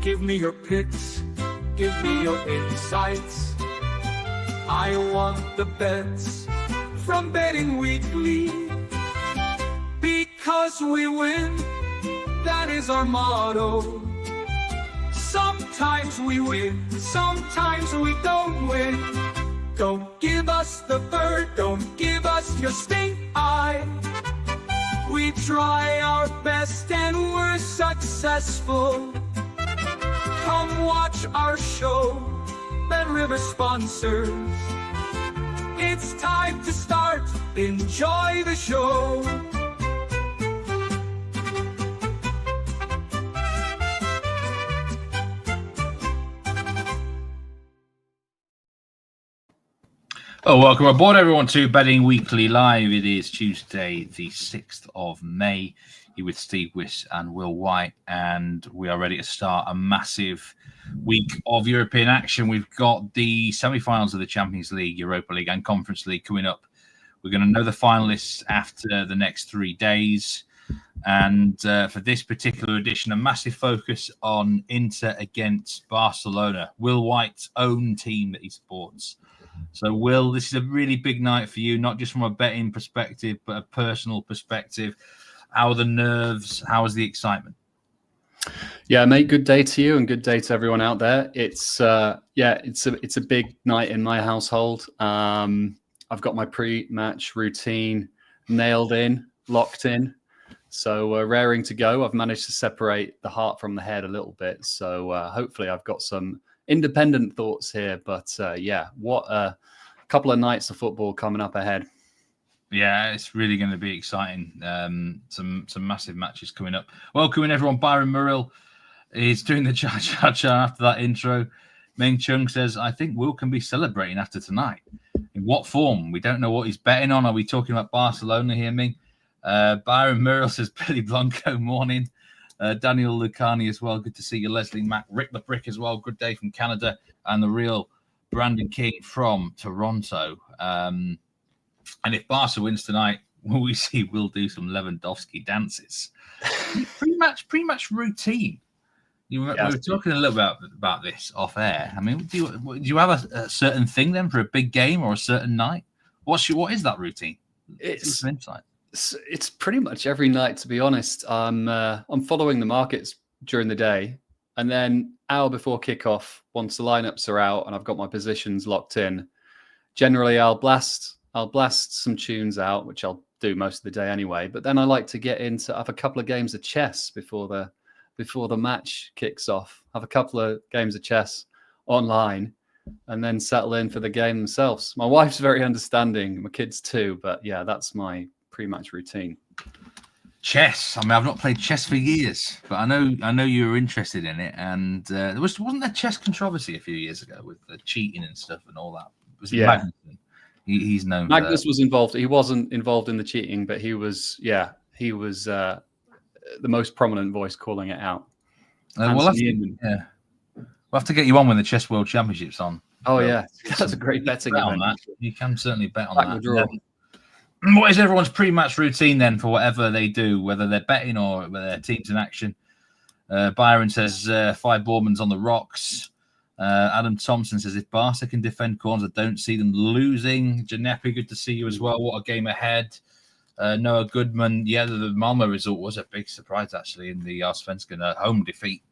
Give me your picks, give me your insights. I want the bets from Betting Weekly. Because we win, that is our motto. Sometimes we win, sometimes we don't win. Don't give us the bird, don't give us your stink eye. We try our best and we're successful. Come watch our show, Bet River sponsors. It's time to start, enjoy the show. Oh, welcome aboard, everyone, to Betting Weekly Live. It is Tuesday, the 6th of May. Here with Steve Wyss and Will White, and we are ready to start a massive week of European action. We've got the semi-finals of the Champions League, Europa League, and Conference League coming up. We're going to know the finalists after the next 3 days. And for this particular edition, a massive focus on Inter against Barcelona, Will White's own team that he supports. So, Will, this is a really big night for you, not just from a betting perspective, but a personal perspective. How are the nerves? How is the excitement? Yeah, mate, good day to you and good day to everyone out there. It's a big night in my household. I've got my pre-match routine nailed in, locked in. So we're raring to go. I've managed to separate the heart from the head a little bit. So hopefully I've got some independent thoughts here, but what a couple of nights of football coming up ahead. Yeah, it's really going to be exciting. Some massive matches coming up. Welcoming everyone. Byron Murrill is doing the cha-cha-cha after that intro. Ming Chung says, I think Will can be celebrating after tonight. In what form? We don't know what he's betting on. Are we talking about Barcelona here, Ming? Byron Murrill says, Billy Blanco, morning. Daniel Lucani as well. Good to see you. Leslie Mack. Rick the Brick as well. Good day from Canada. And the real Brandon King from Toronto. And if Barca wins tonight, we see Will do some Lewandowski dances. Pre-match routine. We were talking a little bit about this off air. I mean, do you have a certain thing then for a big game or a certain night? What is that routine? It's pretty much every night, to be honest. I'm following the markets during the day, and then hour before kickoff, once the lineups are out and I've got my positions locked in, generally I'll blast some tunes out, which I'll do most of the day anyway. But then I like to have a couple of games of chess before the match kicks off. Have a couple of games of chess online, and then settle in for the game themselves. My wife's very understanding, my kids too. But yeah, that's my pre-match routine. Chess. I mean, I've not played chess for years, but I know you were interested in it. And wasn't there chess controversy a few years ago with the cheating and stuff and all that? Was it Magnuson? He's known. Magnus was involved. He wasn't involved in the cheating, but he was the most prominent voice calling it out. We'll have to get you on when the Chess World Championship's on. Oh, yeah. That's a great betting event. On that. You can certainly bet on that. What is everyone's pre-match routine then for whatever they do, whether they're betting or whether their team's in action? Byron says 5 Bournemans on the rocks. Adam Thompson says if Barca can defend corners, I don't see them losing. Giannetti, good to see you as well. What a game ahead. Noah Goodman, the Malmo result was a big surprise actually in the Allsvenskan home defeat.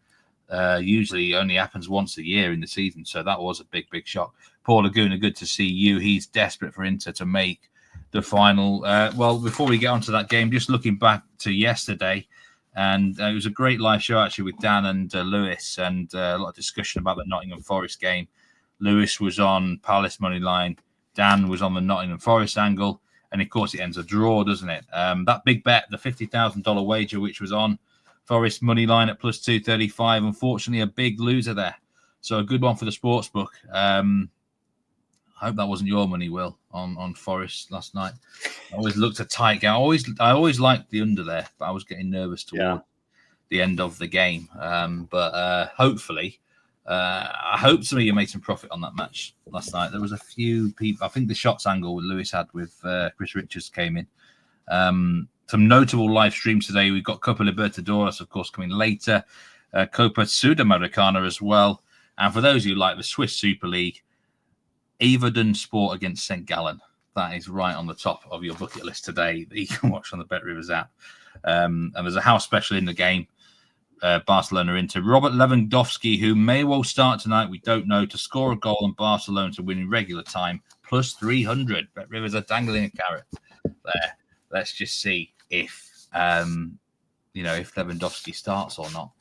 Usually only happens once a year in the season, so that was a big shock. Paul Laguna, good to see you. He's desperate for Inter to make the final. Well, before we get onto that game, just looking back to yesterday, and it was a great live show actually with Dan and Lewis, and a lot of discussion about the Nottingham Forest game. Lewis was on Palace money line, Dan was on the Nottingham Forest angle, and of course it ends a draw, doesn't it? That big bet, the $50,000 wager, which was on Forest money line at plus 235, unfortunately a big loser there. So a good one for the sportsbook. I hope that wasn't your money, Will, on Forest last night. I always looked a tight game. I always liked the under there, but I was getting nervous toward the end of the game. But hopefully, I hope some of you made some profit on that match last night. There was a few people. I think the shots angle with Lewis had with Chris Richards came in. Some notable live streams today. We've got Copa Libertadores, of course, coming later. Copa Sudamericana as well. And for those who like the Swiss Super League, Everton Sport against St. Gallen. That is right on the top of your bucket list today that you can watch on the Bet Rivers app. And there's a house special in the game. Barcelona into Robert Lewandowski, who may well start tonight. We don't know, to score a goal and Barcelona to win in regular time. Plus 300. Bet Rivers are dangling a carrot there. Let's just see if if Lewandowski starts or not.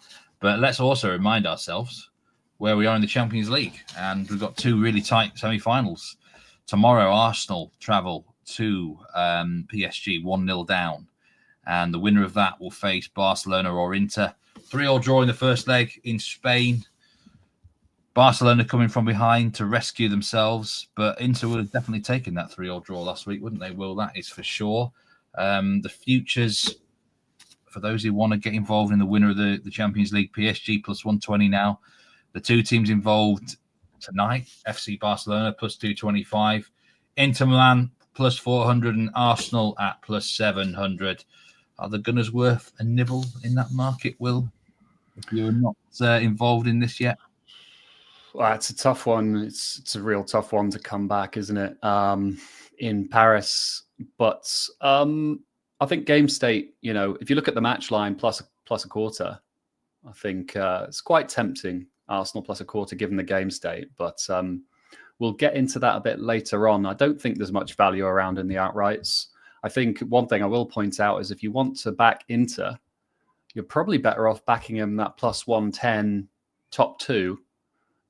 But let's also remind ourselves where we are in the Champions League. And we've got two really tight semi-finals. Tomorrow, Arsenal travel to PSG 1-0 down. And the winner of that will face Barcelona or Inter. 3-3 draw in the first leg in Spain. Barcelona coming from behind to rescue themselves. But Inter would have definitely taken that 3-3 draw last week, wouldn't they? Will, that is for sure. The futures, for those who want to get involved in the winner of the Champions League, PSG plus 120 now. The two teams involved tonight, FC Barcelona plus 225, Inter Milan plus 400, and Arsenal at plus 700. Are the Gunners worth a nibble in that market, Will? If you're not involved in this yet? Well, it's a tough one. It's a real tough one to come back, isn't it? In Paris. But I think game state, if you look at the match line plus a quarter, I think it's quite tempting. Arsenal plus a quarter given the game state, but we'll get into that a bit later on. I don't think there's much value around in the outrights. I think one thing I will point out is if you want to back Inter, you're probably better off backing them that plus 110 top two,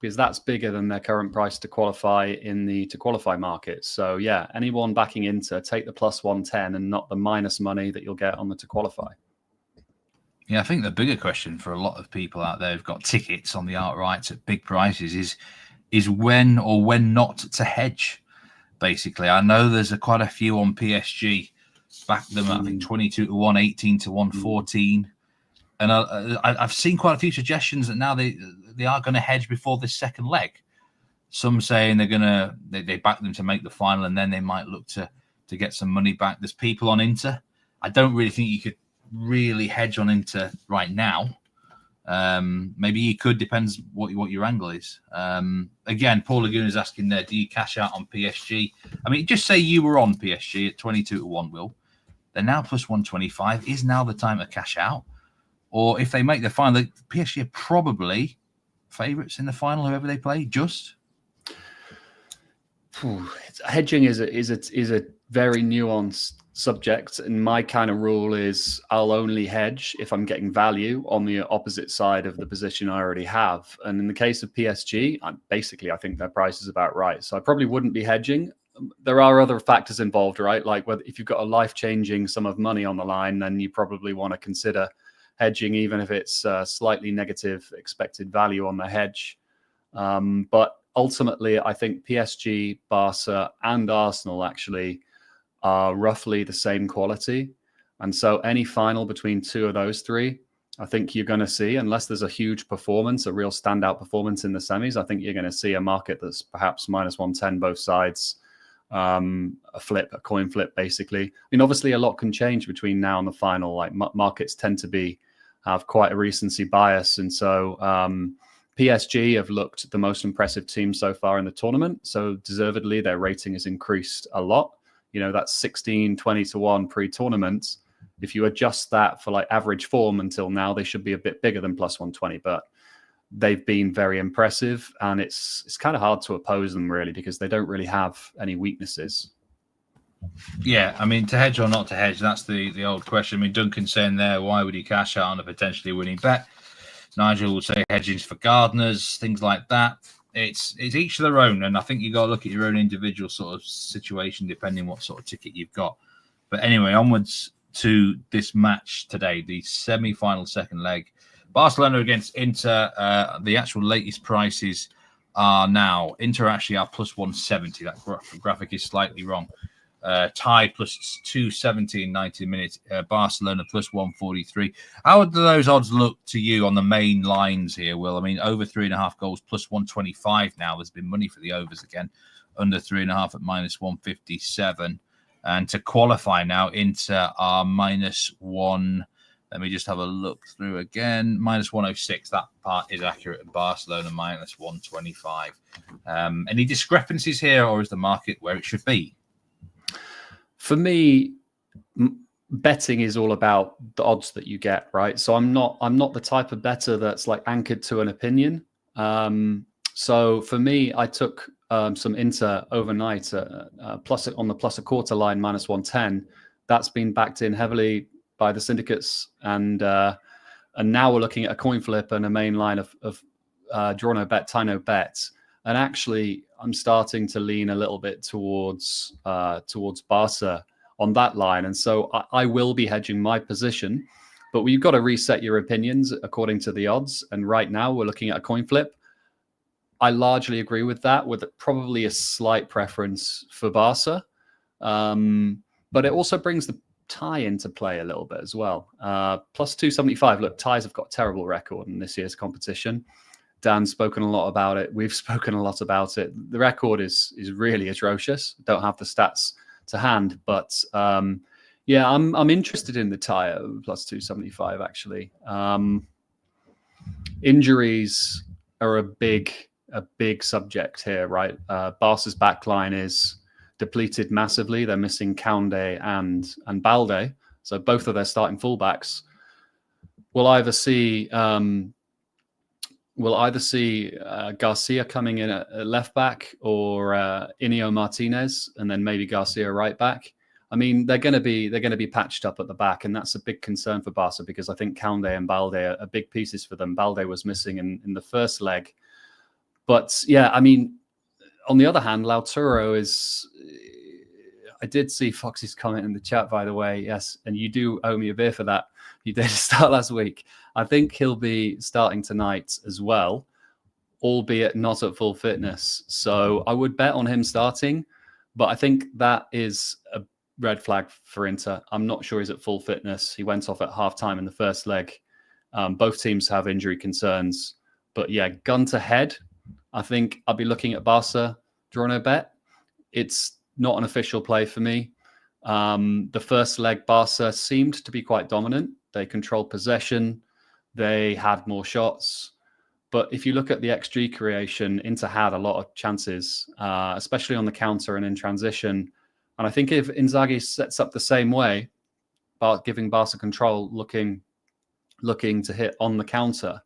because that's bigger than their current price to qualify in the to qualify market. So yeah, anyone backing Inter, take the plus 110 and not the minus money that you'll get on the to qualify. Yeah, I think the bigger question for a lot of people out there who've got tickets on the outrights at big prices is when or when not to hedge, basically. I know there's quite a few on PSG. Back them at, I think, 22 to 1, 18 to 1, 14. And I've seen quite a few suggestions that now they are going to hedge before this second leg. Some saying they back them to make the final and then they might look to get some money back. There's people on Inter. I don't really think you could really hedge on Inter right now. Maybe you could, depends what your angle is. Again, Paul Laguna is asking there, do you cash out on PSG? I mean, just say you were on PSG at 22 to 1, Will. They're now plus 125. Is now the time to cash out? Or if they make the final, PSG are probably favourites in the final, whoever they play, just? Hedging is a very nuanced subject, and my kind of rule is I'll only hedge if I'm getting value on the opposite side of the position I already have. And in the case of PSG, I think their price is about right. So I probably wouldn't be hedging. There are other factors involved, right? Like whether if you've got a life-changing sum of money on the line, then you probably want to consider hedging, even if it's slightly negative expected value on the hedge. But ultimately, I think PSG, Barca, and Arsenal actually are roughly the same quality. And so any final between two of those three, I think you're going to see, unless there's a huge performance, a real standout performance in the semis, I think you're going to see a market that's perhaps minus 110 both sides, a coin flip, basically. I mean, obviously a lot can change between now and the final. Like markets tend to have quite a recency bias. And so PSG have looked the most impressive team so far in the tournament. So deservedly, their rating has increased a lot. That's 16, 20 to 1 pre-tournament. If you adjust that for like average form until now, they should be a bit bigger than plus 120, but they've been very impressive, and it's kind of hard to oppose them really because they don't really have any weaknesses. Yeah, I mean, to hedge or not to hedge, that's the old question. I mean, Duncan's saying there, why would you cash out on a potentially winning bet? Nigel would say hedging's for gardeners, things like that. It's each to their own, and I think you got to look at your own individual sort of situation depending what sort of ticket you've got. But anyway, onwards to this match today, the semi-final second leg. Barcelona against Inter. The actual latest prices are now Inter actually are plus 170. That graphic is slightly wrong. Tied plus 270 in 90 minutes. Barcelona plus 143. How do those odds look to you on the main lines here, Will? I mean, over 3.5 goals plus 125 now. There's been money for the overs again. Under 3.5 at minus 157. And to qualify now, Inter are minus 1 Let me just have a look through again. -106. That part is accurate. Barcelona -125. Any discrepancies here, or is the market where it should be? For me, betting is all about the odds that you get, right? So I'm not the type of bettor that's like anchored to an opinion. So for me, I took some Inter overnight plus on the plus a quarter line -110. That's been backed in heavily by the syndicates, and now we're looking at a coin flip and a main line of draw no bet, tie no bet. And actually, I'm starting to lean a little bit towards Barca on that line, and so I will be hedging my position. But you've got to reset your opinions according to the odds. And right now, we're looking at a coin flip. I largely agree with that, with probably a slight preference for Barca. But it also brings the tie into play a little bit as well. Plus 275. Look, ties have got a terrible record in this year's competition. Dan's spoken a lot about it. We've spoken a lot about it. The record is really atrocious. Don't have the stats to hand, but yeah, I'm interested in the tie at plus 275 actually. Injuries are a big subject here, right? Barca's backline is depleted massively. They're missing Koundé and Balde, so both of their starting fullbacks. We'll either see Garcia coming in at left back, or Inigo Martinez, and then maybe Garcia right back. I mean, they're going to be patched up at the back, and that's a big concern for Barca because I think Koundé and Balde are big pieces for them. Balde was missing in the first leg, but yeah, I mean, on the other hand, Lautaro is. I did see Foxy's comment in the chat, by the way. Yes, and you do owe me a beer for that. You did start last week. I think he'll be starting tonight as well, albeit not at full fitness. So I would bet on him starting, but I think that is a red flag for Inter. I'm not sure he's at full fitness. He went off at halftime in the first leg. Both teams have injury concerns, but yeah, gun to head, I think I'll be looking at Barca draw no bet. It's not an official play for me. The first leg, Barca seemed to be quite dominant. They controlled possession. They had more shots. But if you look at the XG creation, Inter had a lot of chances, especially on the counter and in transition. And I think if Inzaghi sets up the same way, giving Barca control, looking to hit on the counter,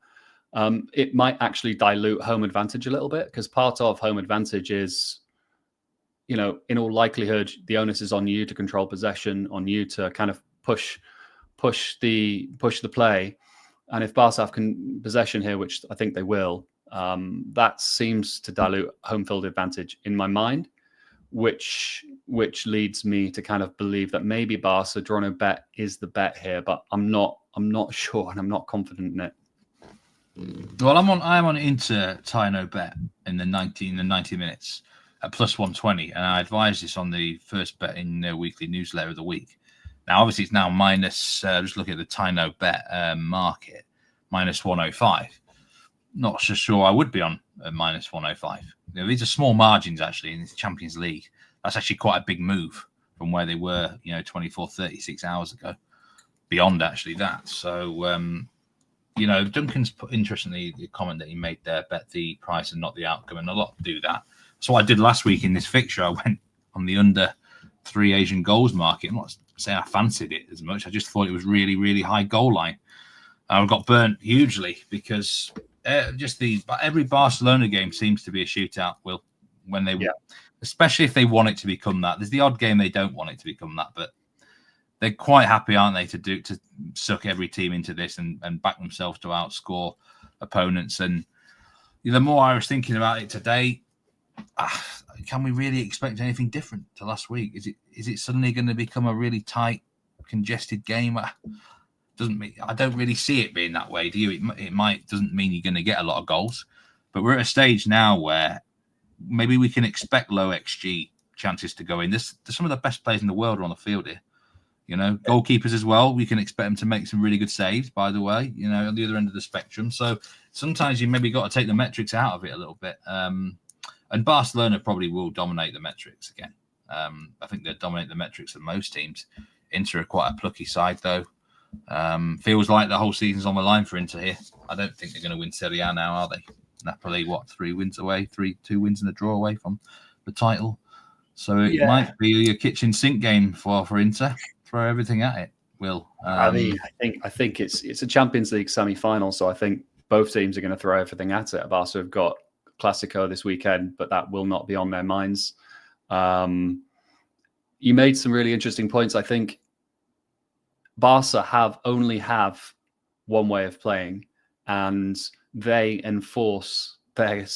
it might actually dilute home advantage a little bit, because part of home advantage is, you know, in all likelihood, the onus is on you to control possession, on you to kind of push the play. And if Barca have possession here, which I think they will, that seems to dilute home field advantage in my mind, which leads me to kind of believe that maybe Barca draw no bet is the bet here, but I'm not sure, and I'm not confident in it. Well, I'm on Inter tie no bet in the 90 minutes at plus 120, and I advised this on the first bet in the weekly newsletter of the week. Now, obviously, it's now minus. Just looking at the tie no bet market, minus 105. Not so sure I would be on minus 105. You know, these are small margins actually in the Champions League. That's actually quite a big move from where they were, 24, 36 hours ago. Beyond actually that. So, Duncan's put, interestingly, the comment that he made there, bet the price and not the outcome, and a lot do that. So what I did last week in this fixture, I went on the under 3 Asian goals market. I'm not saying I fancied it as much. I just thought it was really, really high goal line. I got burnt hugely because every Barcelona game seems to be a shootout, Will, when they especially if they want it to become that. There's the odd game they don't want it to become that, but they're quite happy, aren't they, to suck every team into this and back themselves to outscore opponents. And the more I was thinking about it today, can we really expect anything different to last week? Is it suddenly going to become a really tight, congested game? I don't really see it being that way. Do you? It doesn't mean you're going to get a lot of goals, but we're at a stage now where maybe we can expect low XG chances to go in. There's some of the best players in the world are on the field here. Goalkeepers as well. We can expect them to make some really good saves, by the way, on the other end of the spectrum. So sometimes you maybe got to take the metrics out of it a little bit. And Barcelona probably will dominate the metrics again. I think they'll dominate the metrics of most teams. Inter are quite a plucky side, though. Feels like the whole season's on the line for Inter here. I don't think they're going to win Serie A now, are they? Napoli, 3 wins away, 2 wins and a draw away from the title. So it might be a kitchen sink game for Inter. Throw everything at it, Will. I think it's a Champions League semi-final, so I think both teams are going to throw everything at it. Barca have got Clasico this weekend, but that will not be on their minds. You made some really interesting points. I think Barca only have one way of playing, and they enforce their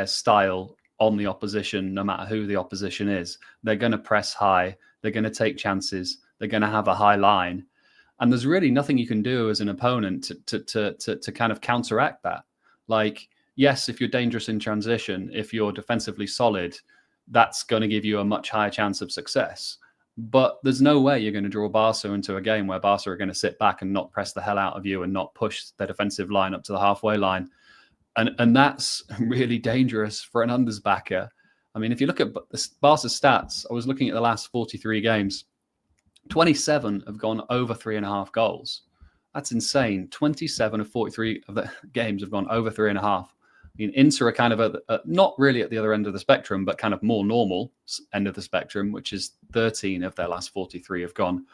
style on the opposition, no matter who the opposition is. They're going to press high. They're going to take chances. They're going to have a high line. And there's really nothing you can do as an opponent to kind of counteract that. Like, yes, if you're dangerous in transition, if you're defensively solid, that's going to give you a much higher chance of success. But there's no way you're going to draw Barca into a game where Barca are going to sit back and not press the hell out of you and not push their defensive line up to the halfway line. And that's really dangerous for an unders backer. I mean, if you look at Barca's stats, I was looking at the last 43 games. 27 have gone over 3.5 goals. That's insane. 27 of 43 of the games have gone over 3.5. I mean, Inter are kind of not really at the other end of the spectrum, but kind of more normal end of the spectrum, which is 13 of their last 43 have gone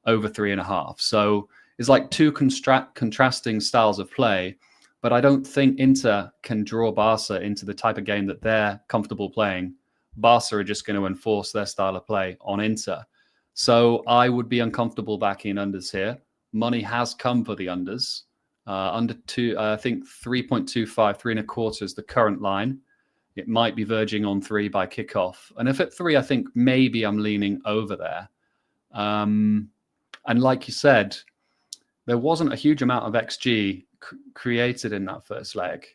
over 3.5. So it's like two contrasting styles of play. But I don't think Inter can draw Barca into the type of game that they're comfortable playing. Barca are just going to enforce their style of play on Inter. So I would be uncomfortable backing unders here. Money has come for the unders. Under 2, I think 3.25, 3.25 is the current line. It might be verging on 3 by kickoff. And if at 3, I think maybe I'm leaning over there. And like you said, there wasn't a huge amount of XG created in that first leg.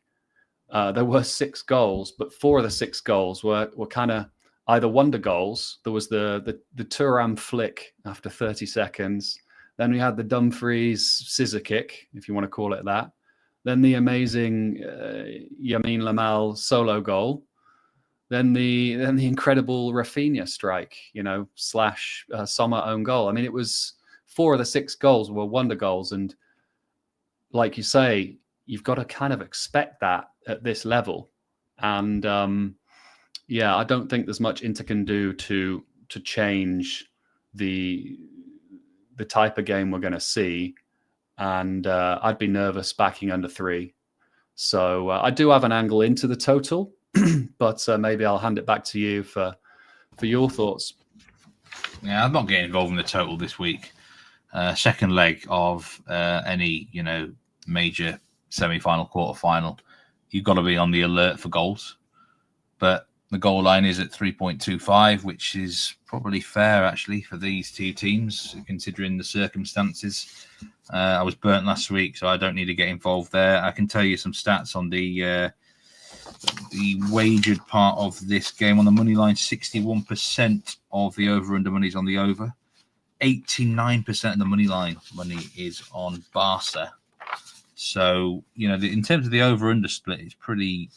There were 6 goals, but 4 of the 6 goals were kind of either wonder goals. There was the Thuram flick after 30 seconds. Then we had the Dumfries scissor kick, if you want to call it that. Then the amazing Yamin Lamal solo goal. Then the incredible Rafinha strike, / Sommer own goal. I mean, it was 4 of the 6 goals were wonder goals, and like you say, you've got to kind of expect that at this level. And I don't think there's much Inter can do to change the type of game we're going to see. And I'd be nervous backing under 3. So I do have an angle into the total, but maybe I'll hand it back to you for your thoughts. Yeah, I'm not getting involved in the total this week. Second leg of any, major semi-final, quarter-final, you've got to be on the alert for goals. But the goal line is at 3.25, which is probably fair, actually, for these two teams, considering the circumstances. I was burnt last week, so I don't need to get involved there. I can tell you some stats on the wagered part of this game. On the money line, 61% of the over-under money is on the over. 89% of the money is on Barca. So, in terms of the over-under split, it's pretty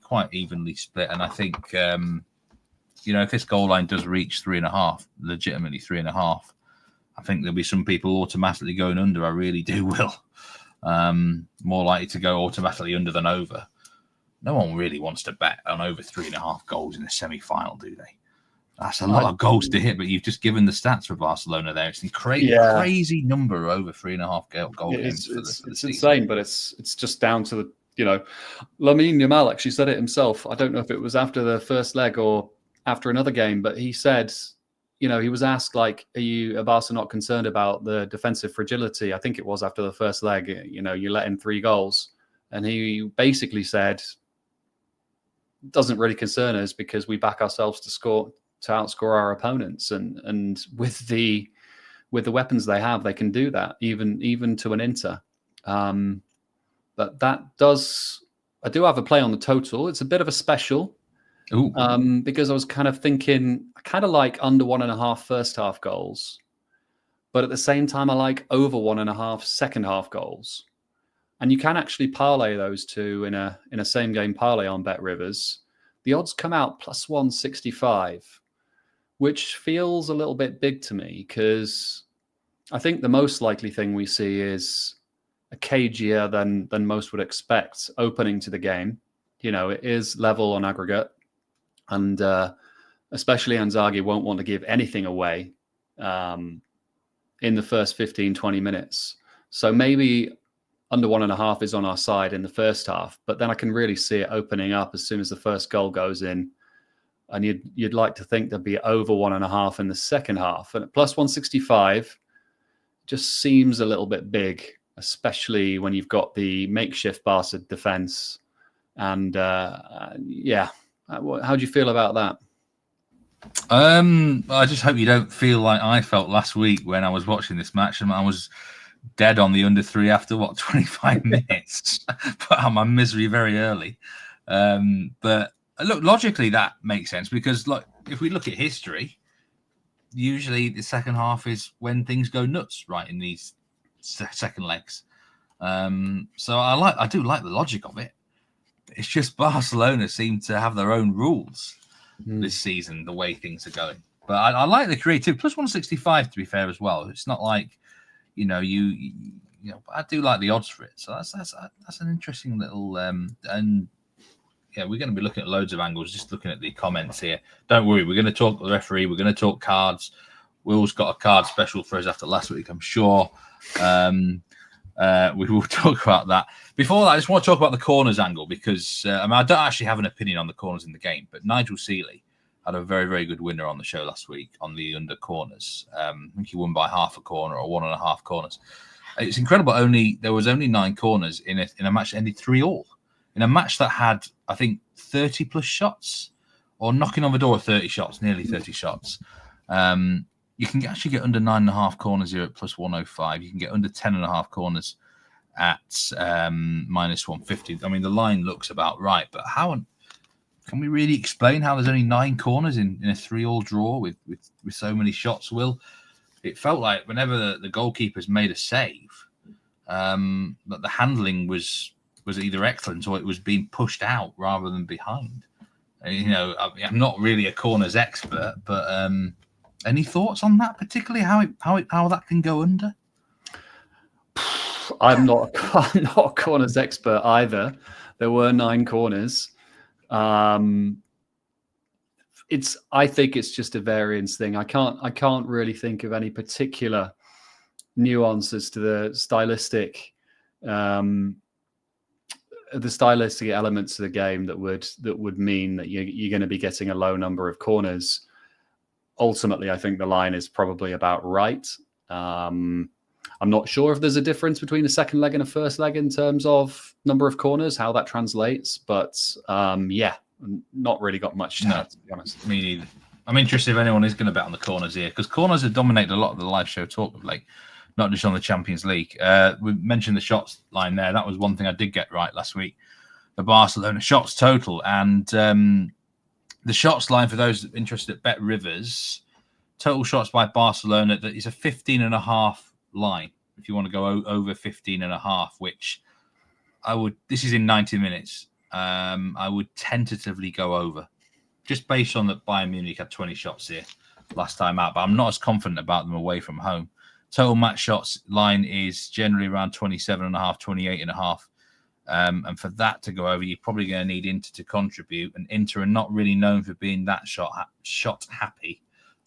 quite evenly split. And I think, if this goal line does reach 3.5, legitimately 3.5, I think there'll be some people automatically going under. I really do, Will. More likely to go automatically under than over. No one really wants to bet on over 3.5 goals in a semi-final, do they? That's a lot of goals to hit, but you've just given the stats for Barcelona there. It's a crazy number over 3.5 goals. It's insane, but it's just down to the, Lamine Yamal actually said it himself. I don't know if it was after the first leg or after another game, but he said, he was asked, like, are Barca not concerned about the defensive fragility? I think it was after the first leg, you let in 3 goals. And he basically said, doesn't really concern us because we back ourselves to outscore our opponents, and with the weapons they have, they can do that even to an Inter. But I do have a play on the total. It's a bit of a special, because I was kind of thinking, I kind of like under 1.5 first half goals, but at the same time, I like over 1.5 second half goals. And you can actually parlay those two in a same game parlay on Bet Rivers. The odds come out plus 165, which feels a little bit big to me because I think the most likely thing we see is a cagier than most would expect opening to the game. It is level on aggregate, and especially Inzaghi won't want to give anything away in the first 15, 20 minutes. So maybe under 1.5 is on our side in the first half, but then I can really see it opening up as soon as the first goal goes in. And you'd like to think there'd be over 1.5 in the second half. And at plus 165 just seems a little bit big, especially when you've got the makeshift Barca defense. And how do you feel about that? I just hope you don't feel like I felt last week when I was watching this match and I was dead on the under 3 after 25 minutes. Put out my misery very early. But look, logically that makes sense because if we look at history, usually the second half is when things go nuts, right, in these second legs. So I do like the logic of it. It's just Barcelona seem to have their own rules this season, the way things are going. But I like the creative. Plus 165, to be fair, as well. It's not like, I do like the odds for it. So that's an interesting little and yeah, we're going to be looking at loads of angles, just looking at the comments here. Don't worry, we're going to talk the referee, we're going to talk cards. Will's got a card special for us after last week, I'm sure. We will talk about that. Before that, I just want to talk about the corners angle because I don't actually have an opinion on the corners in the game, but Nigel Seeley had a very, very good winner on the show last week on the under corners. I think he won by half a corner or 1.5 corners. It's incredible. There was only 9 corners in a match that ended 3-3. In a match that had, I think, 30 plus shots or knocking on the door of 30 shots, nearly 30 shots. You can actually get under 9.5 corners here at plus 105. You can get under 10.5 corners at minus 150. I mean, the line looks about right, but can we really explain how there's only 9 corners in a 3-3 draw with so many shots, Will? It felt like whenever the goalkeepers made a save, that the handling was either excellent or it was being pushed out rather than behind. And, I'm not really a corners expert, but any thoughts on that, particularly how that can go under? I'm not a corners expert either. There were 9 corners. I think it's just a variance thing. I can't really think of any particular nuances to the stylistic elements of the game that would mean that you're going to be getting a low number of corners. Ultimately, I think the line is probably about right. I'm not sure if there's a difference between a second leg and a first leg in terms of number of corners, how that translates. But not really got much to add, to be honest. Me neither. I'm interested if anyone is going to bet on the corners here because corners have dominated a lot of the live show talk of late, not just on the Champions League. We mentioned the shots line there. That was one thing I did get right last week. The Barcelona shots total and the shots line for those interested at Bet Rivers, total shots by Barcelona, that is a 15.5 line. If you want to go over 15.5, which this is in 90 minutes. I would tentatively go over just based on that Bayern Munich had 20 shots here last time out, but I'm not as confident about them away from home. Total match shots line is generally around 27.5, 28.5. And for that to go over, you're probably going to need Inter to contribute. And Inter are not really known for being that shot happy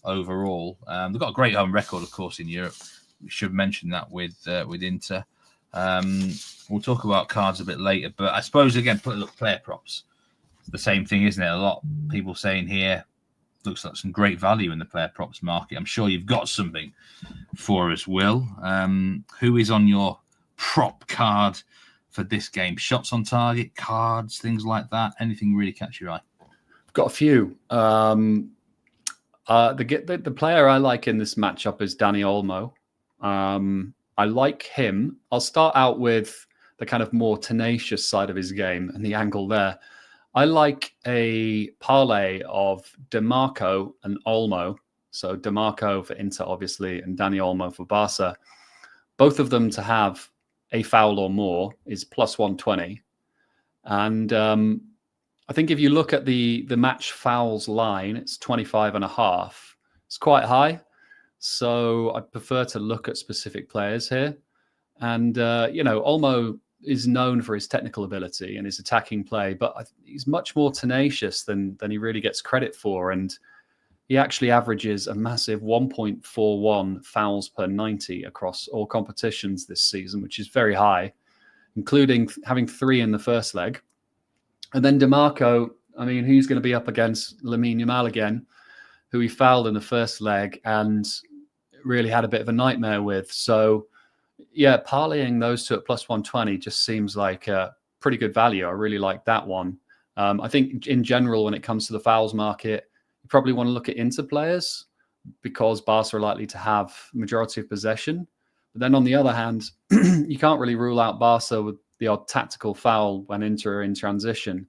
overall. They've got a great home record, of course, in Europe. We should mention that with Inter. We'll talk about cards a bit later. But I suppose, again, look, player props. It's the same thing, isn't it? A lot of people saying here, looks like some great value in the player props market. I'm sure you've got something for us, Will. Who is on your prop card for this game? Shots on target, cards, things like that. Anything really catch your eye? I've got a few. The player I like in this matchup is Dani Olmo. I like him. I'll start out with the kind of more tenacious side of his game and the angle there. I like a parlay of DeMarco and Olmo. So DeMarco for Inter, obviously, and Dani Olmo for Barca. Both of them to have a foul or more is plus 120. And I think if you look at the match fouls line, it's 25.5. It's quite high. So I prefer to look at specific players here. And, Olmo is known for his technical ability and his attacking play, but he's much more tenacious than he really gets credit for. And he actually averages a massive 1.41 fouls per 90 across all competitions this season, which is very high, including having 3 in the first leg. And then DeMarco, I mean, who's going to be up against Lamine Yamal again, who he fouled in the first leg and really had a bit of a nightmare with. So, yeah, parlaying those two at plus 120 just seems like a pretty good value. I really like that one. I think in general, when it comes to the fouls market, you probably want to look at Inter players because Barca are likely to have majority of possession. But then on the other hand, you can't really rule out Barca with the odd tactical foul when Inter are in transition.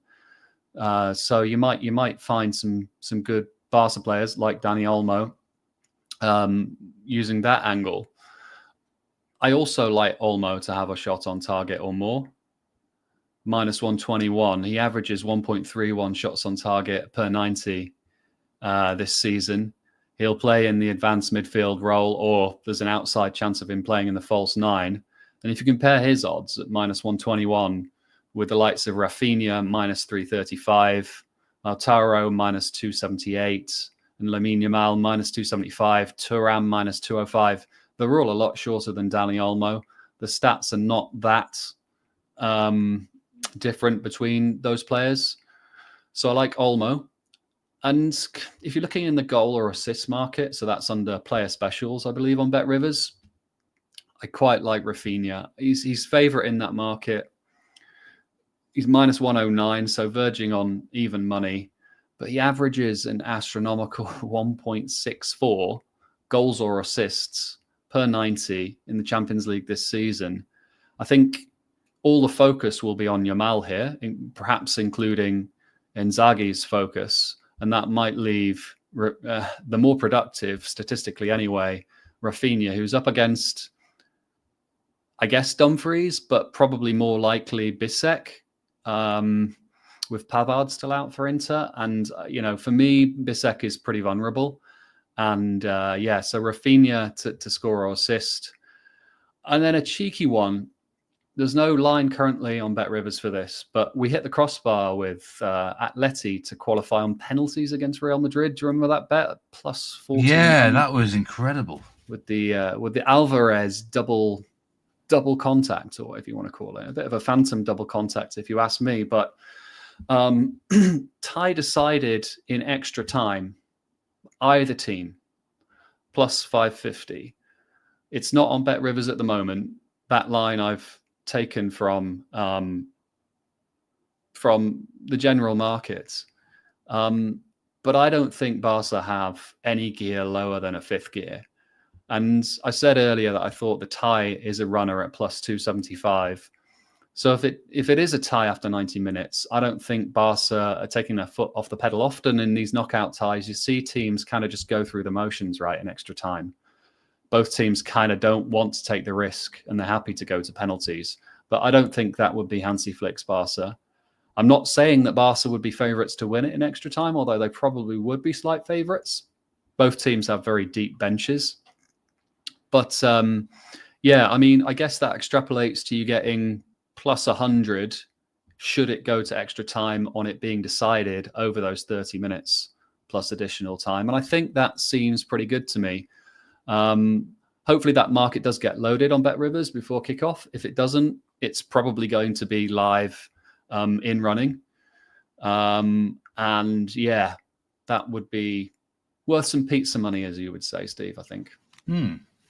So you might find some good Barca players like Dani Olmo using that angle. I also like Olmo to have a shot on target or more. Minus 121. He averages 1.31 shots on target per 90 this season. He'll play in the advanced midfield role, or there's an outside chance of him playing in the false 9. And if you compare his odds at minus 121 with the likes of Rafinha, minus 335, Lautaro, minus 278, and Lamine Yamal, minus 275, Thuram, minus 205, they're all a lot shorter than Dani Olmo. The stats are not that different between those players. So I like Olmo. And if you're looking in the goal or assist market, so that's under player specials, I believe, on Bet Rivers, I quite like Rafinha. He's favourite in that market. He's minus 109, so verging on even money. But he averages an astronomical 1.64 goals or assists per 90 in the Champions League this season. I think all the focus will be on Yamal here, perhaps including Inzaghi's focus. And that might leave the more productive, statistically anyway, Rafinha, who's up against, I guess, Dumfries, but probably more likely Bissek, with Pavard still out for Inter. And, for me, Bissek is pretty vulnerable. And, so Rafinha to score or assist. And then a cheeky one. There's no line currently on Bet Rivers for this, but we hit the crossbar with Atleti to qualify on penalties against Real Madrid. Do you remember that bet? Plus 14. Yeah, that was incredible. With the Alvarez double contact, or whatever you want to call it. A bit of a phantom double contact, if you ask me. But tie decided in extra time, either team, plus 550. It's not on Bet Rivers at the moment. That line I've taken from the general markets. But I don't think Barca have any gear lower than a 5th gear. And I said earlier that I thought the tie is a runner at plus 275. So if it is a tie after 90 minutes, I don't think Barca are taking their foot off the pedal. Often in these knockout ties, you see teams kind of just go through the motions, right, in extra time. Both teams kind of don't want to take the risk and they're happy to go to penalties. But I don't think that would be Hansi Flick's Barca. I'm not saying that Barca would be favourites to win it in extra time, although they probably would be slight favourites. Both teams have very deep benches. But I guess that extrapolates to you getting plus 100 should it go to extra time on it being decided over those 30 minutes plus additional time. And I think that seems pretty good to me. Hopefully that market does get loaded on Bet Rivers before kickoff. If it doesn't, it's probably going to be live in running. That would be worth some pizza money, as you would say, Steve, I think.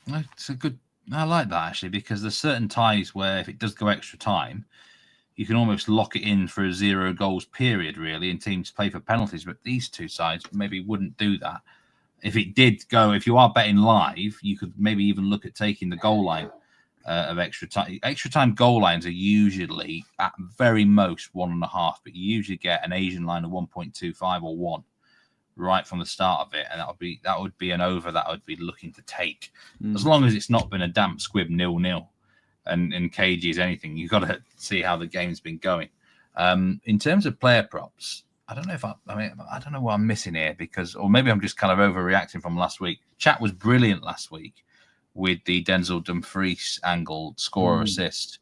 It's a good. I like that actually, because there's certain ties where if it does go extra time, you can almost lock it in for a 0 goals period, really, and teams play for penalties. But these two sides maybe wouldn't do that. If it did go, if you are betting live, you could maybe even look at taking the goal line of extra time. Extra time goal lines are usually at very most 1.5, but you usually get an Asian line of 1.25 or 1 right from the start of it, and that would be an over that I would be looking to take, as long as it's not been a damp squib 0-0 and cagey as anything. You've got to see how the game's been going. In terms of player props, I don't know if I don't know what I'm missing here or maybe I'm just kind of overreacting from last week. Chat was brilliant last week with the Denzel Dumfries angle score or assist,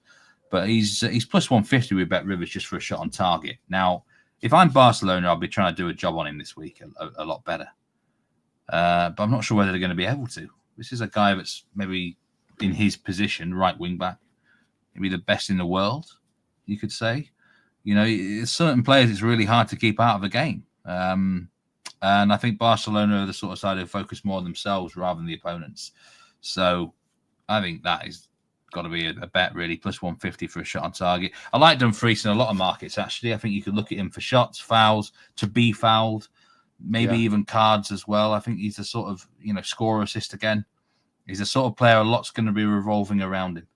but he's plus 150 with Bet Rivers just for a shot on target. Now, if I'm Barcelona, I'll be trying to do a job on him this week a lot better. But I'm not sure whether they're going to be able to. This is a guy that's maybe in his position, right wing back, maybe the best in the world, you could say. You know, certain players it's really hard to keep out of the game. And I think Barcelona are the sort of side who focus more on themselves rather than the opponents. So I think that is got to be a bet, really, plus 150 for a shot on target. I like Dumfries in a lot of markets, actually. I think you could look at him for shots, fouls, to be fouled, maybe even cards as well. I think he's a sort of, scorer assist again. He's a sort of player a lot's going to be revolving around him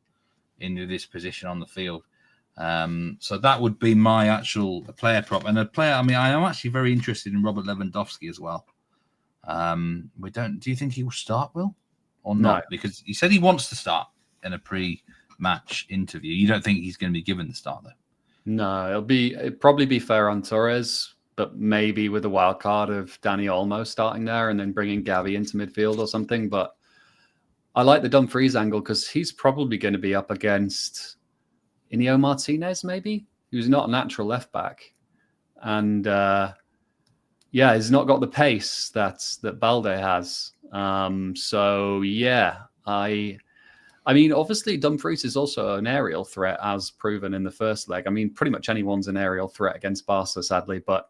into this position on the field. So that would be my actual player prop. And a player, I am actually very interested in Robert Lewandowski as well. Do you think he will start, Will? Or not? No. Because he said he wants to start in a pre-match interview. You don't think he's going to be given the start, though? No, it'd probably be Ferran Torres, but maybe with a wild card of Dani Olmo starting there and then bringing Gavi into midfield or something. But I like the Dumfries angle because he's probably going to be up against Inigo Martinez, maybe, who's not a natural left back. And he's not got the pace that Balde has. Obviously Dumfries is also an aerial threat, as proven in the first leg. Pretty much anyone's an aerial threat against Barca, sadly. But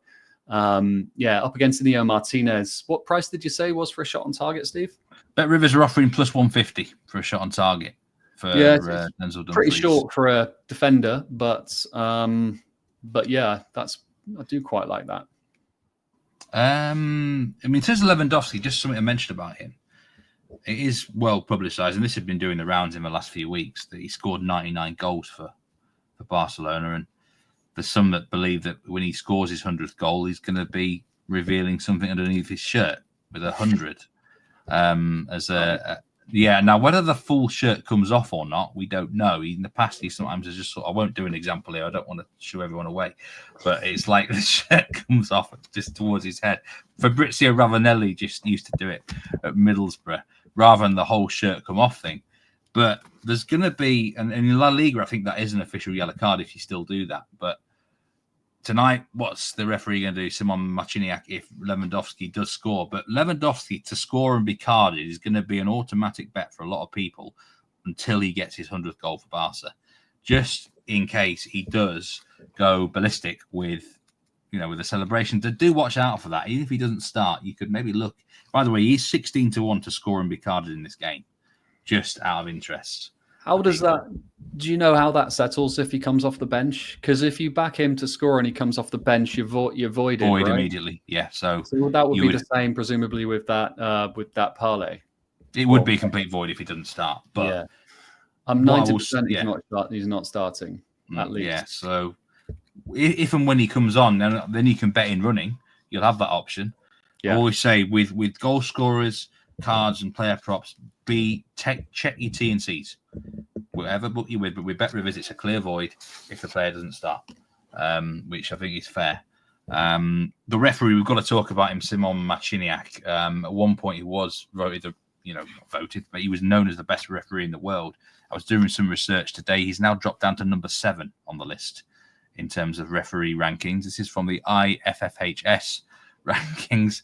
up against Inigo Martinez. What price did you say was for a shot on target, Steve? Bet Rivers are offering plus 150 for a shot on target. Denzel Dumfries. Pretty short for a defender, but I do quite like that. In terms of Lewandowski, just something I mentioned about him. It is well publicised, and this has been doing the rounds in the last few weeks, that he scored 99 goals for Barcelona, and there's some that believe that when he scores his 100th goal, he's going to be revealing something underneath his shirt with 100. Now whether the full shirt comes off or not, we don't know. In the past, he sometimes is just I won't do an example here. I don't want to shoo everyone away, but it's like the shirt comes off just towards his head. Fabrizio Ravanelli just used to do it at Middlesbrough rather than the whole shirt come off thing. But there's going to be, and in La Liga, I think that is an official yellow card if you still do that. But tonight, what's the referee going to do? Simon Marciniak if Lewandowski does score. But Lewandowski to score and be carded is going to be an automatic bet for a lot of people until he gets his 100th goal for Barca. Just in case he does go ballistic with the celebration. Do watch out for that. Even if he doesn't start, you could maybe look. By the way, he's 16-1 to score and be carded in this game, just out of interest. How does that? Do you know how that settles if he comes off the bench? Because if you back him to score and he comes off the bench, you're voided. Void right? Immediately, yeah. So that would be the same, presumably, with that parlay. It would be complete void if he doesn't start. But yeah. I'm 90% he's not starting at least. Yeah. So if and when he comes on, then you can bet in running. You'll have that option. Yeah. I always say with goal scorers, cards, and player props, check your T&Cs. Whatever book you're with, but with Bet Rivers, it's a clear void if the player doesn't start, which I think is fair. The referee, we've got to talk about him, Simon Marciniak. At one point, he was voted, but he was known as the best referee in the world. I was doing some research today. He's now dropped down to number 7 on the list in terms of referee rankings. This is from the IFFHS rankings.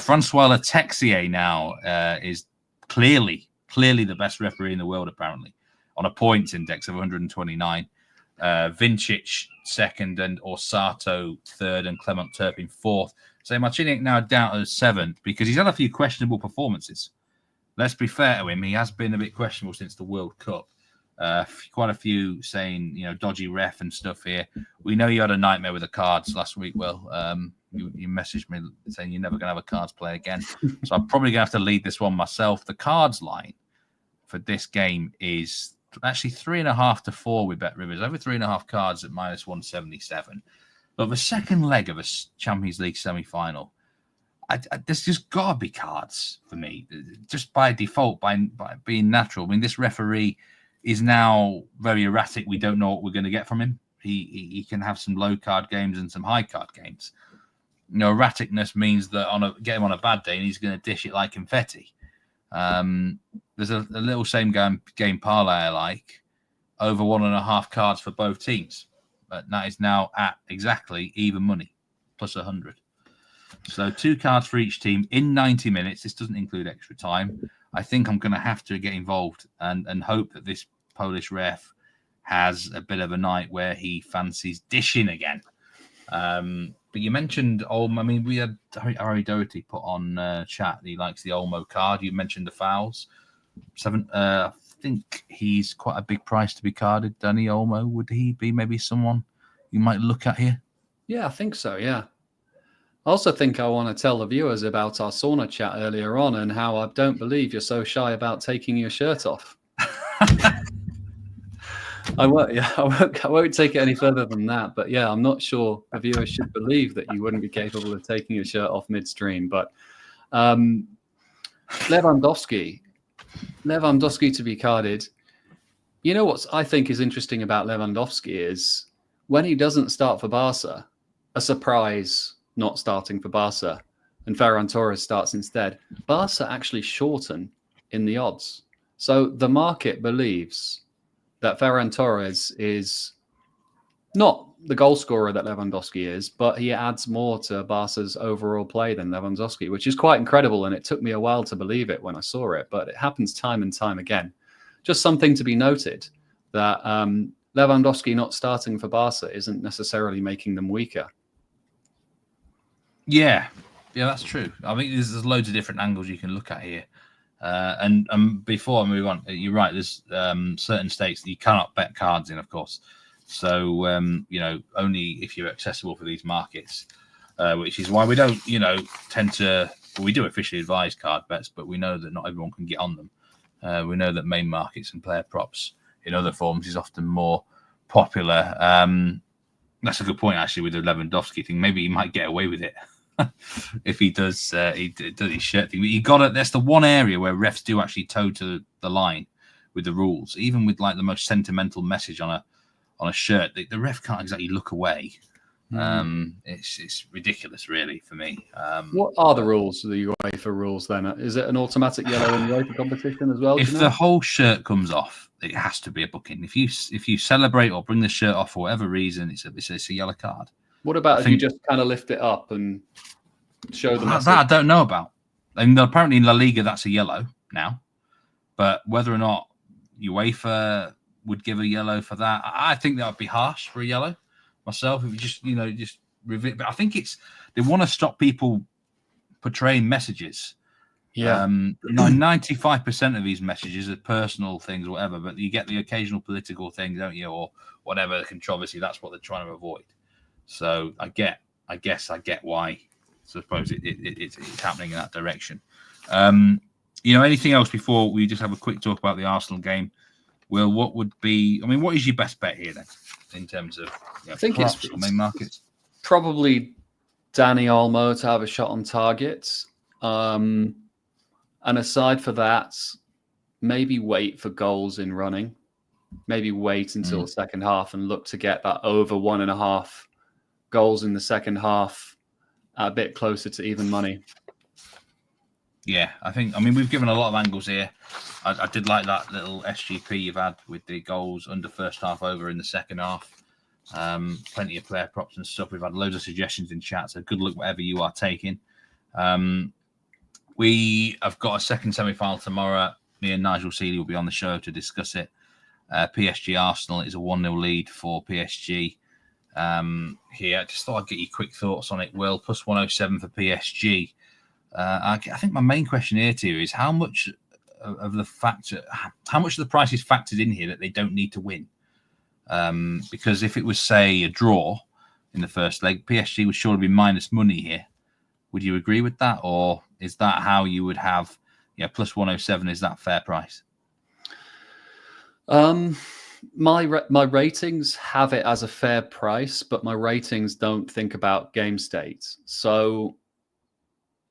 Francois Letexier now is clearly the best referee in the world, apparently, on a points index of 129. Vincic second, and Orsato third, and Clement Turpin fourth. So Marciniak now down to 7th because he's had a few questionable performances. Let's be fair to him, he has been a bit questionable since the World Cup. Quite a few saying, dodgy ref and stuff here. We know you had a nightmare with the cards last week, Will. You messaged me saying you're never going to have a cards play again. So I'm probably going to have to lead this one myself. The cards line for this game is actually 3.5 to 4 with Bet Rivers. Over 3.5 cards at minus 177. But the second leg of a Champions League semi-final, there's just got to be cards for me. Just by default, by being natural. This referee is now very erratic. We don't know what we're going to get from him. He can have some low card games and some high card games. erraticness means that get him on a bad day and he's going to dish it like confetti. There's a little same game parlay I like, over 1.5 cards for both teams. But that is now at exactly even money, plus 100. So 2 cards for each team in 90 minutes. This doesn't include extra time. I think I'm going to have to get involved and hope that this Polish ref has a bit of a night where he fancies dishing again. But you mentioned Olmo. I mean, we had Harry Doherty put on chat. He likes the Olmo card. You mentioned the fouls. I think he's quite a big price to be carded. Danny Olmo, would he be maybe someone you might look at here? Yeah, I think so. Yeah. I also think I want to tell the viewers about our sauna chat earlier on and how I don't believe you're so shy about taking your shirt off. I won't take it any further than that. But yeah, I'm not sure the viewers should believe that you wouldn't be capable of taking your shirt off midstream. But Lewandowski to be carded. You know what I think is interesting about Lewandowski is when he doesn't start for Barca, a surprise not starting for Barca, and Ferran Torres starts instead, Barca actually shorten in the odds. So the market believes that Ferran Torres is not the goal scorer that Lewandowski is, but he adds more to Barca's overall play than Lewandowski, which is quite incredible. And it took me a while to believe it when I saw it, but it happens time and time again. Just something to be noted that Lewandowski not starting for Barca isn't necessarily making them weaker. Yeah, that's true. I mean, there's loads of different angles you can look at here. And before I move on, you're right. There's certain states that you cannot bet cards in, of course. So, only if you're accessible for these markets, which is why we don't, tend to, we do officially advise card bets, but we know that not everyone can get on them. We know that main markets and player props in other forms is often more popular. That's a good point, actually, with the Lewandowski thing. Maybe he might get away with it if he does his shirt thing. But you got it. That's the one area where refs do actually toe to the line with the rules. Even with like the most sentimental message on a shirt, the ref can't exactly look away. It's ridiculous, really, for me. What are the rules, the UEFA rules? Then is it an automatic yellow in the UEFA competition as well? If the whole shirt comes off, it has to be a booking. If you celebrate or bring the shirt off for whatever reason, it's a yellow card. What about if you just kind of lift it up and show the message? That I don't know about. I mean, apparently in La Liga that's a yellow now, but whether or not UEFA would give a yellow for that, I think that would be harsh for a yellow myself. If you just reveal, but I think they want to stop people portraying messages. Yeah, 95% of these messages are personal things, or whatever, but you get the occasional political thing, don't you, or whatever controversy. That's what they're trying to avoid. So I guess I get why. So I suppose it's happening in that direction. Anything else before we just have a quick talk about the Arsenal game? Will, what would be? I mean, what is your best bet here then, in terms of I think it's main markets? Probably Danny Olmo to have a shot on target. And aside for that, maybe wait for goals in running. Maybe wait until the second half and look to get that over 1.5 goals in the second half a bit closer to even money. Yeah, we've given a lot of angles here. I did like that little SGP you've had with the goals under first half, over in the second half. Plenty of player props and stuff. We've had loads of suggestions in chat, so good luck whatever you are taking. We have got a second semi-final tomorrow. Me and Nigel Seeley will be on the show to discuss it. PSG Arsenal is a 1-0 lead for PSG. Here, I just thought I'd get your quick thoughts on it. Will, plus 107 for PSG. I think my main question here to you is how much of the price is factored in here that they don't need to win? Because if it was, say, a draw in the first leg, PSG would surely be minus money here. Would you agree with that, or is that how you would have? Plus 107, is that fair price? My ratings have it as a fair price, but my ratings don't think about game states. So,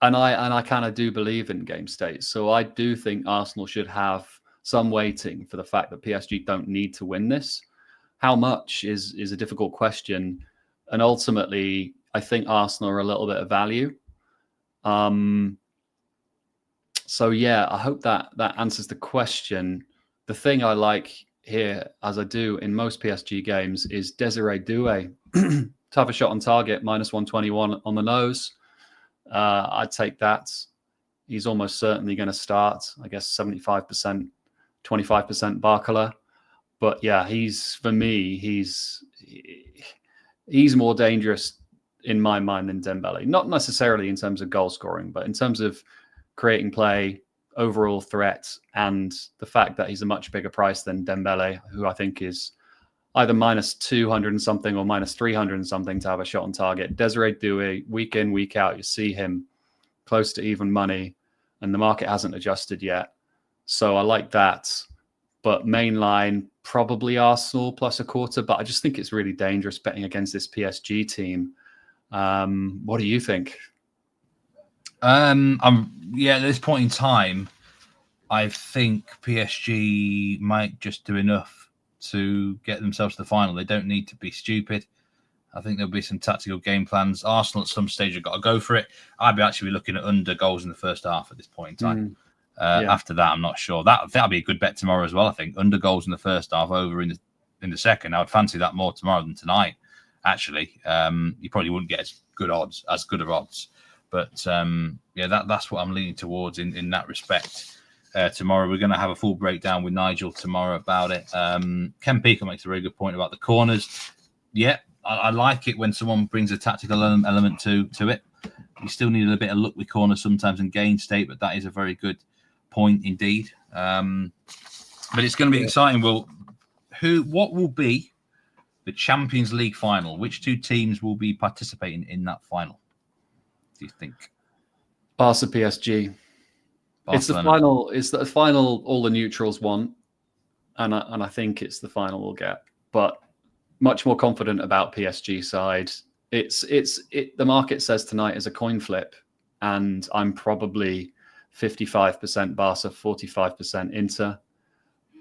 and I kind of do believe in game states. So I do think Arsenal should have some weighting for the fact that PSG don't need to win this. How much is a difficult question, and ultimately I think Arsenal are a little bit of value. So yeah, I hope that answers the question. The thing I like here, as I do in most PSG games, is Desiree Doué to have a shot on target, -121 on the nose. I'd take that. He's almost certainly going to start. I guess 75%, 25% Barcola. But yeah, for me, he's more dangerous in my mind than Dembele. Not necessarily in terms of goal scoring, but in terms of creating play, overall threat, and the fact that he's a much bigger price than Dembele, who I think is either -200 and something or -300 and something to have a shot on target. Desiree Doué, week in, week out, you see him close to even money, and the market hasn't adjusted yet. So I like that. But main line, probably Arsenal plus a quarter, but I just think it's really dangerous betting against this PSG team. What do you think? At this point in time, I think PSG might just do enough to get themselves to the final. They don't need to be stupid. I think there'll be some tactical game plans. Arsenal at some stage have got to go for it. I'd be actually looking at under goals in the first half at this point in time. After that, I'm not sure. That'll be a good bet tomorrow as well. I think under goals in the first half, over in the second. I would fancy that more tomorrow than tonight. Actually, you probably wouldn't get as good of odds. But that's what I'm leaning towards in that respect. Tomorrow we're going to have a full breakdown with Nigel tomorrow about it. Ken Peaker makes a very good point about the corners. Yeah, I like it when someone brings a tactical element to it. You still need a bit of luck with corners sometimes and gain state, but that is a very good point indeed. But it's going to be exciting. What will be the Champions League final? Which two teams will be participating in that final? Do you think? Barca PSG. Barcelona. It's the final all the neutrals want, and I think it's the final we'll get. But much more confident about PSG side. The market says tonight is a coin flip, and I'm probably 55% Barca, 45% Inter.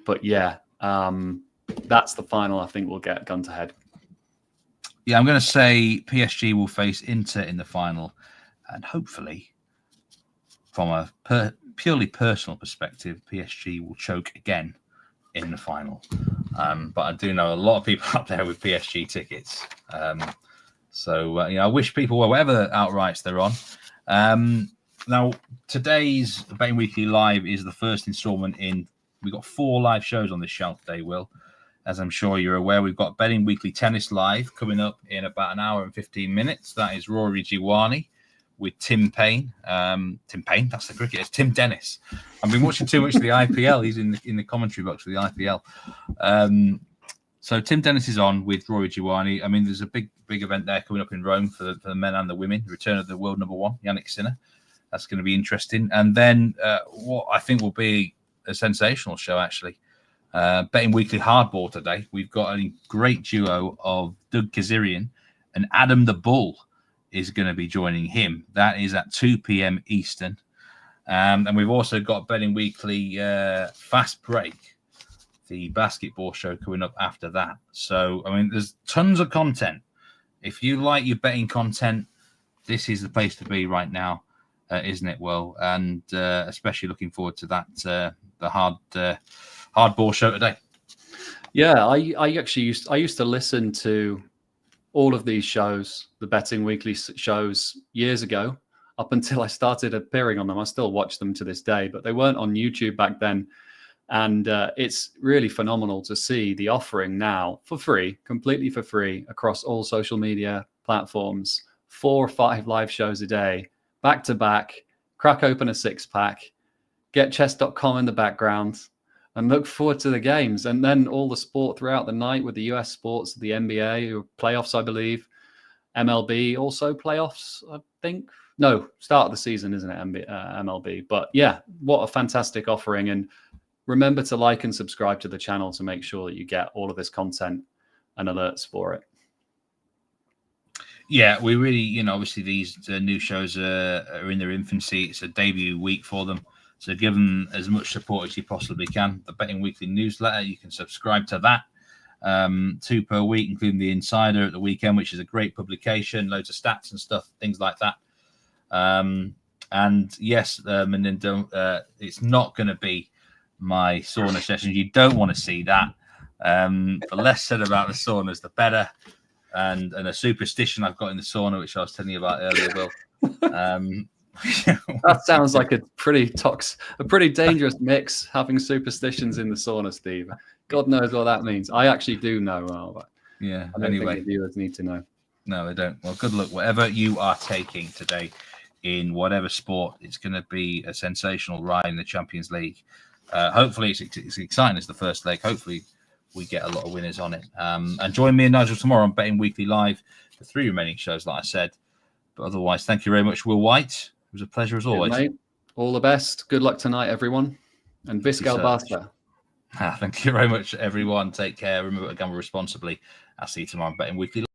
But yeah, that's the final I think we'll get gun to head. Yeah, I'm going to say PSG will face Inter in the final, and hopefully, from a purely personal perspective, PSG will choke again in the final. But I do know a lot of people out there with PSG tickets. I wish people were whatever outrights they're on. Now, today's Betting Weekly Live is the first installment we've got 4 live shows on this channel today, Will. As I'm sure you're aware, we've got Betting Weekly Tennis Live coming up in about an hour and 15 minutes. That is Rory Jiwani with Tim Payne. Tim Payne, that's the cricketer. It's Tim Dennis. I've been watching too much of the IPL. He's in the commentary box for the IPL. So Tim Dennis is on with Rory Jiwani. I mean, there's a big event there coming up in Rome for the men and the women. The return of the world number 1, Yannick Sinner. That's going to be interesting. And then what I think will be a sensational show, actually. Betting Weekly Hardball today. We've got a great duo of Doug Kazarian and Adam the Bull is going to be joining him. That is at 2 p.m. Eastern. And we've also got Betting Weekly Fast Break, the basketball show coming up after that. So, I mean, there's tons of content. If you like your betting content, this is the place to be right now, isn't it, Will? And especially looking forward to that, the hardball show today. Yeah, I used to listen to all of these shows, the Betting Weekly shows, years ago, up until I started appearing on them. I still watch them to this day, but they weren't on YouTube back then. And it's really phenomenal to see the offering now for free, completely for free, across all social media platforms. 4 or 5 live shows a day, back to back, crack open a 6-pack, get chess.com in the background, and look forward to the games. And then all the sport throughout the night with the US sports, the NBA, playoffs, I believe. MLB also playoffs, I think. No, start of the season, isn't it, MLB? But yeah, what a fantastic offering. And remember to like and subscribe to the channel to make sure that you get all of this content and alerts for it. Yeah, we really, obviously these new shows are in their infancy. It's a debut week for them. So give them as much support as you possibly can. The Betting Weekly newsletter, you can subscribe to that. 2 per week, including the Insider at the weekend, which is a great publication, loads of stats and stuff, things like that. And yes, Menindo, it's not going to be my sauna session. You don't want to see that. The less said about the saunas, the better. And a superstition I've got in the sauna, which I was telling you about earlier, Will. That sounds like a pretty dangerous mix, having superstitions in the sauna, Steve. God knows what that means. I actually do know. But yeah. I don't think the viewers need to know. No, they don't. Well, good luck. Whatever you are taking today, in whatever sport, it's going to be a sensational ride in the Champions League. Hopefully, it's exciting as the first leg. Hopefully, we get a lot of winners on it. And join me and Nigel tomorrow on Betting Weekly Live, the 3 remaining shows, like I said. But otherwise, thank you very much, Will White. It was a pleasure as always. Mate. All the best. Good luck tonight, everyone. And Viscal Barca. Thank you very much, everyone. Take care. Remember to gamble responsibly. I'll see you tomorrow on Betting Weekly.